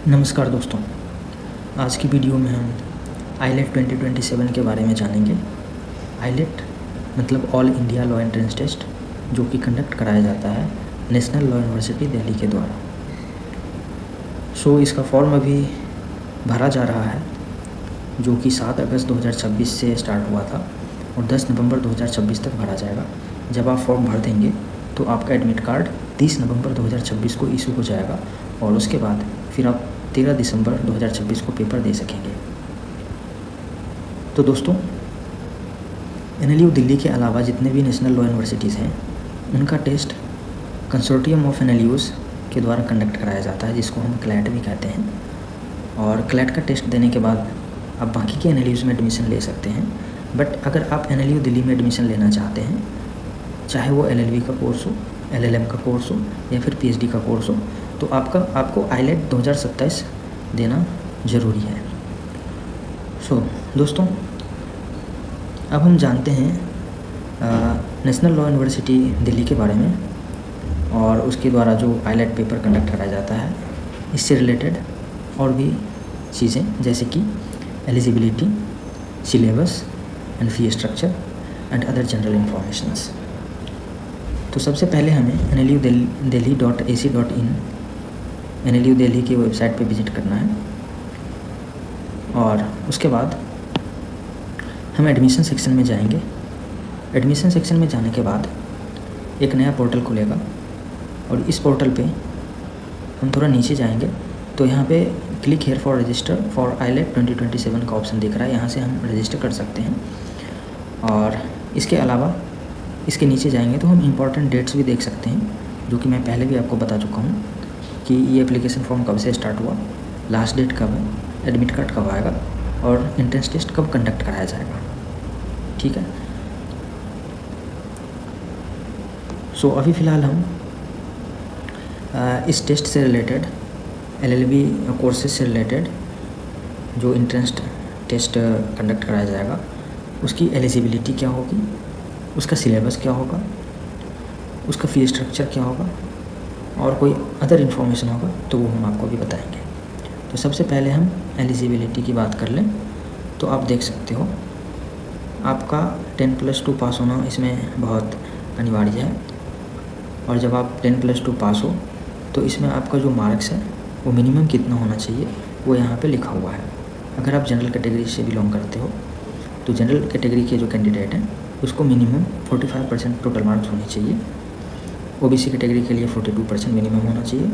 नमस्कार दोस्तों, आज की वीडियो में हम आईलेट 2027 के बारे में जानेंगे। आईलेट मतलब all India law entrance test, जो कि कंडक्ट कराया जाता है नेशनल लॉ यूनिवर्सिटी दिल्ली के द्वारा। इसका फॉर्म अभी भरा जा रहा है, जो कि 7 अगस्त 2026 से स्टार्ट हुआ था और 10 नवंबर 2026 तक भरा जाएगा। जब आप फॉर्म भर देंगे तो आपका एडमिट कार्ड 30 नवंबर 2026 को इशू हो जाएगा और उसके बाद फिर आप 13 दिसंबर 2026 को पेपर दे सकेंगे। तो दोस्तों, NLU दिल्ली के अलावा जितने भी नेशनल लॉ यूनिवर्सिटीज़ हैं, उनका टेस्ट कंसोर्टियम ऑफ NLUs के द्वारा कंडक्ट कराया जाता है, जिसको हम क्लैट भी कहते हैं। और क्लैट का टेस्ट देने के बाद आप बाकी के NLUs में एडमिशन ले सकते हैं। बट अगर आप NLU दिल्ली में एडमिशन लेना चाहते हैं, चाहे वो LLB का कोर्स हो, LLM का कोर्स हो या फिर PhD का कोर्स हो, तो आपको आईलेट 2027 देना ज़रूरी है। दोस्तों, अब हम जानते हैं नेशनल लॉ यूनिवर्सिटी दिल्ली के बारे में और उसके द्वारा जो आईलेट पेपर कंडक्ट कराया जाता है। इससे रिलेटेड और भी चीज़ें जैसे कि eligibility, syllabus and fee structure and other general informations. तो सबसे पहले हमें NLUdelhi.ac.in NLU दिल्ली की वेबसाइट पे विज़िट करना है और उसके बाद हम एडमिशन सेक्शन में जाएंगे। एडमिशन सेक्शन में जाने के बाद एक नया पोर्टल खुलेगा और इस पोर्टल पे हम थोड़ा नीचे जाएंगे तो यहाँ पे click here for register for eyelet 2027 का ऑप्शन दिख रहा है। यहाँ से हम रजिस्टर कर सकते हैं और इसके अलावा इसके नीचे जाएंगे तो हम इम्पॉर्टेंट डेट्स भी देख सकते हैं, जो कि मैं पहले भी आपको बता चुका हूँ कि ये एप्लीकेशन फॉर्म कब से स्टार्ट हुआ, लास्ट डेट कब है, एडमिट कार्ड कब आएगा और एंट्रेंस टेस्ट कब कंडक्ट कराया जाएगा। ठीक है। अभी फ़िलहाल हम इस टेस्ट से रिलेटेड LLB कोर्सेज से रिलेटेड जो एंट्रेंस टेस्ट कंडक्ट कराया जाएगा, उसकी एलिजिबिलिटी क्या होगी, उसका सिलेबस क्या होगा, उसका फ़ी स्ट्रक्चर क्या होगा और कोई अदर इन्फॉर्मेशन होगा तो वो हम आपको भी बताएंगे। तो सबसे पहले हम एलिजिबिलिटी की बात कर लें तो आप देख सकते हो आपका 10+2 पास होना इसमें बहुत अनिवार्य है। और जब आप 10+2 पास हो तो इसमें आपका जो मार्क्स है वो मिनिमम कितना होना चाहिए वो यहाँ पे लिखा हुआ है। अगर आप जनरल कैटेगरी से बिलोंग करते हो तो जनरल कैटेगरी के जो कैंडिडेट हैं उसको मिनिमम 45% टोटल मार्क्स होने चाहिए। OBC कैटेगरी के लिए 42% मिनिमम होना चाहिए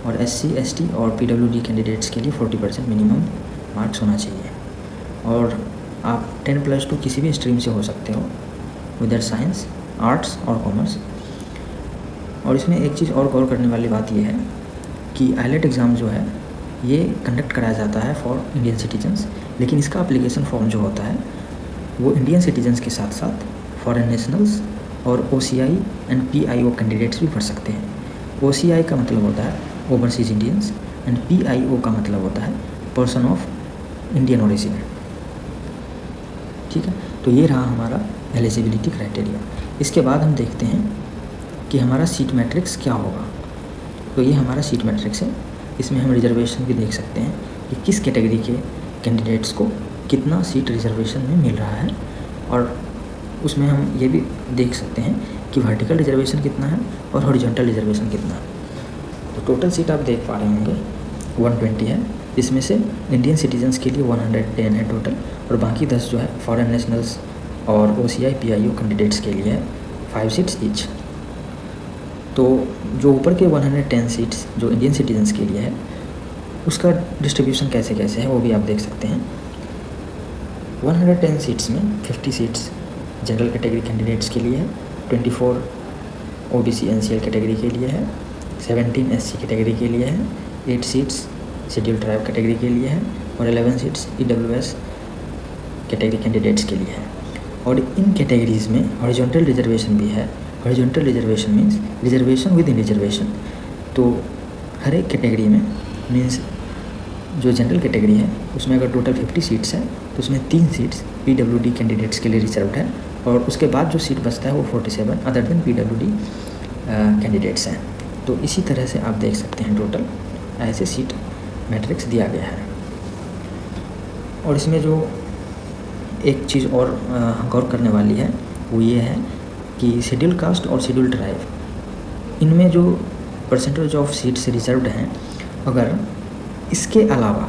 और SC, ST और PWD कैंडिडेट्स के लिए 40% मिनिमम मार्क्स होना चाहिए। और आप 10+2 किसी भी स्ट्रीम से हो सकते हो, विदर साइंस, आर्ट्स और कॉमर्स। और इसमें एक चीज़ और गौर करने वाली बात यह है कि आईलेट एग्ज़ाम जो है ये कंडक्ट कराया जाता है फॉर इंडियन सिटीजन्स, लेकिन इसका एप्लीकेशन फॉर्म जो होता है वो इंडियन सिटीजन्स के साथ साथ फॉरेन नेशनल्स और OCI एंड PIO कैंडिडेट्स भी भर सकते हैं। OCI का मतलब होता है ओवरसीज इंडियंस एंड PIO का मतलब होता है पर्सन ऑफ इंडियन ओरिजिन। ठीक है। तो ये रहा हमारा एलिजिबिलिटी क्राइटेरिया। इसके बाद हम देखते हैं कि हमारा सीट मैट्रिक्स क्या होगा। तो ये हमारा सीट मैट्रिक्स है। इसमें हम रिजर्वेशन भी देख सकते हैं कि किस कैटेगरी के कैंडिडेट्स को कितना सीट रिजर्वेशन में मिल रहा है और उसमें हम ये भी देख सकते हैं कि वर्टिकल रिजर्वेशन कितना है और हॉरिजॉन्टल रिजर्वेशन कितना है। तो टोटल सीट आप देख पा रहे होंगे 120 है, इसमें से इंडियन सिटीजन्स के लिए 110 है टोटल और बाकी 10 जो है फॉरेन नेशनल्स और OCI PIO कैंडिडेट्स के लिए है 5 सीट्स ईच। तो जो ऊपर के 110 सीट्स जो इंडियन सिटीजन्स के लिए है उसका डिस्ट्रीब्यूशन कैसे कैसे है वो भी आप देख सकते हैं। 110 सीट्स में 50 सीट्स जनरल कैटेगरी कैंडिडेट्स के लिए है, 24 OBC NCL कैटेगरी के लिए है, 17 SC कैटेगरी के लिए है, 8 सीट्स शेड्यूल ट्राइब कैटेगरी के लिए है और 11 सीट्स EWS कैटेगरी कैंडिडेट्स के लिए है। और इन कैटेगरीज़ में हॉरिजॉन्टल रिजर्वेशन भी है। Horizontal reservation means reservation with in reservation. तो हर एक कैटेगरी में मीन्स जो जनरल कैटेगरी है उसमें अगर टोटल 50 सीट्स है तो उसमें 3 सीट्स PWD कैंडिडेट्स के लिए रिजर्व्ड है और उसके बाद जो सीट बचता है वो 47 अदर देन PWD कैंडिडेट्स हैं। तो इसी तरह से आप देख सकते हैं टोटल ऐसे सीट मैट्रिक्स दिया गया है। और इसमें जो एक चीज़ और गौर करने वाली है वो ये है कि शेड्यूल कास्ट और शेड्यूल ट्राइब, इनमें जो परसेंटेज ऑफ सीट्स रिजर्व्ड हैं, अगर इसके अलावा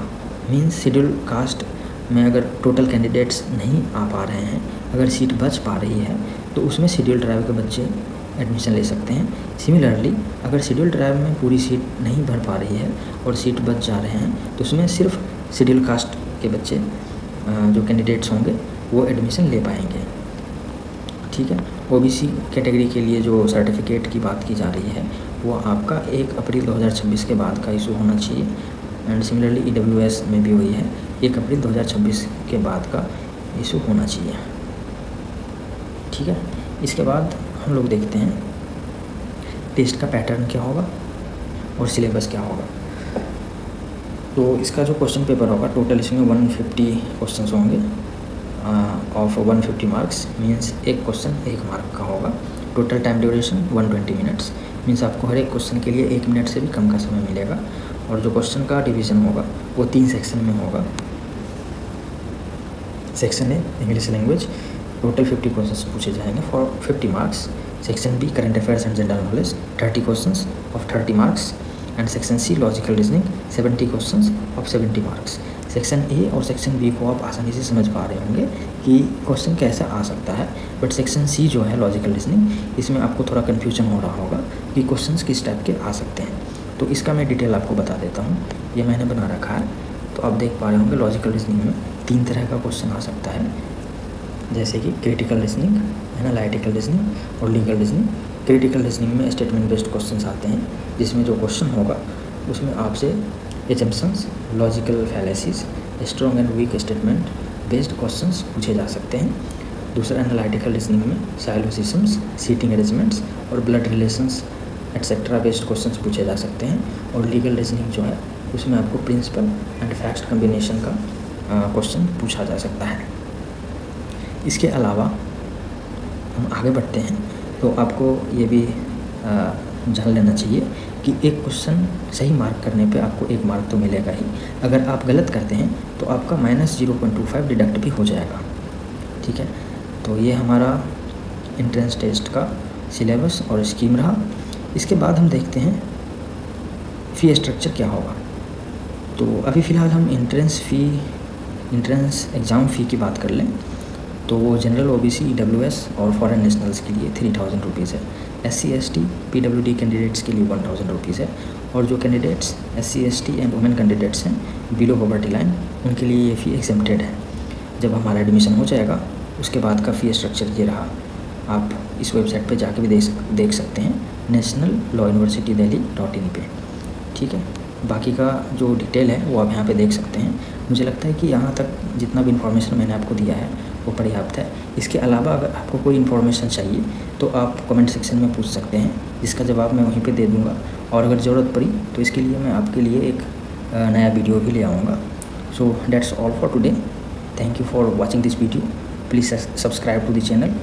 मीन्स शेड्यूल कास्ट में अगर टोटल कैंडिडेट्स नहीं आ पा रहे हैं, अगर सीट बच पा रही है तो उसमें शेड्यूल ट्राइब के बच्चे एडमिशन ले सकते हैं। सिमिलरली अगर शेड्यूल ट्राइब में पूरी सीट नहीं भर पा रही है और सीट बच जा रहे हैं तो उसमें सिर्फ शेड्यूल कास्ट के बच्चे जो कैंडिडेट्स होंगे वो एडमिशन ले पाएंगे। ठीक है। ओबीसी कैटेगरी के लिए जो सर्टिफिकेट की बात की जा रही है वो आपका 1 अप्रैल 2026 के बाद का इशू होना चाहिए। एंड सिमिलरली ईडब्ल्यूएस में भी वही है, 1 अप्रैल 2026 के बाद का इशू होना चाहिए। ठीक है। इसके बाद हम लोग देखते हैं टेस्ट का पैटर्न क्या होगा और सिलेबस क्या होगा। तो इसका जो क्वेश्चन पेपर होगा टोटल इसमें 150 क्वेश्चंस होंगे ऑफ 150 मार्क्स, मीन्स एक क्वेश्चन 1 मार्क का होगा। Total time duration 120 minutes, means आपको हर एक क्वेश्चन के लिए 1 मिनट से भी कम का समय मिलेगा। और जो क्वेश्चन का डिवीज़न होगा वो 3 सेक्शन में होगा। Section A English language, total 50 questions पूछे जाएंगे for 50 marks. Section B current affairs and general knowledge 30 questions of 30 marks. And section C logical reasoning 70 questions of 70 marks. Section A और section B को आप आसानी से समझ पा रहे होंगे कि क्वेश्चन कैसा आ सकता है, बट सेक्शन सी जो है लॉजिकल रीजनिंग, इसमें आपको थोड़ा कन्फ्यूजन हो रहा होगा कि क्वेश्चंस किस टाइप के आ सकते हैं। तो इसका मैं डिटेल आपको बता देता हूँ, ये मैंने बना रखा है। तो आप देख पा रहे होंगे लॉजिकल रीजनिंग में 3 तरह का क्वेश्चन आ सकता है, जैसे कि क्रिटिकल रीजनिंग, एनालिटिकल रीजनिंग और लीगल रीजनिंग। क्रिटिकल रीजनिंग में स्टेटमेंट बेस्ड क्वेश्चंस आते हैं, जिसमें जो क्वेश्चन होगा उसमें आपसे assumptions, logical fallacies, strong and weak statement based questions पूछे जा सकते हैं। दूसरा एनालिटिकल रीजनिंग में साइलोसिस्म्स, सीटिंग अरेंजमेंट्स और blood relations etcetera based questions पूछे जा सकते हैं। और लीगल रीजनिंग जो है उसमें आपको प्रिंसिपल एंड फैक्ट कम्बिनेशन का क्वेश्चन पूछा जा सकता है। इसके अलावा हम आगे बढ़ते हैं तो आपको ये भी जान लेना चाहिए कि एक क्वेश्चन सही मार्क करने पे आपको 1 मार्क तो मिलेगा ही, अगर आप गलत करते हैं तो आपका -0.25 डिडक्ट भी हो जाएगा। ठीक है। तो ये हमारा एंट्रेंस टेस्ट का सिलेबस और स्कीम रहा। इसके बाद हम देखते हैं फ़ी स्ट्रक्चर क्या होगा। तो अभी फ़िलहाल हम एंट्रेंस एग्ज़ाम फ़ी की बात कर लें तो वो जनरल ओबीसी, ईडब्ल्यूएस और फॉरेन नेशनल्स के लिए 3000 रुपीज़ है। SC ST PWD कैंडिडेट्स के लिए 1000 रुपीज़ है। और जो candidates SC ST and women candidates हैं बिलो पॉवर्टी लाइन, उनके लिए ये फ़ी एग्जेम्प्टेड है। जब हमारा एडमिशन हो जाएगा उसके बाद का फ़ी स्ट्रक्चर ये रहा। आप इस वेबसाइट पे जाके भी देख सकते हैं, nationallawuniversitydelhi.in पे। ठीक है। बाकी का जो डिटेल है वो आप यहाँ पे देख सकते हैं। मुझे लगता है कि यहाँ तक जितना भी इन्फॉर्मेशन मैंने आपको दिया है वो पर्याप्त है। इसके अलावा अगर आपको कोई इन्फॉर्मेशन चाहिए तो आप कमेंट सेक्शन में पूछ सकते हैं, जिसका जवाब मैं वहीं पे दे दूँगा। और अगर ज़रूरत पड़ी तो इसके लिए मैं आपके लिए एक नया वीडियो भी ले आऊँगा। So that's all for today. Thank you for watching this video. Please subscribe to the channel.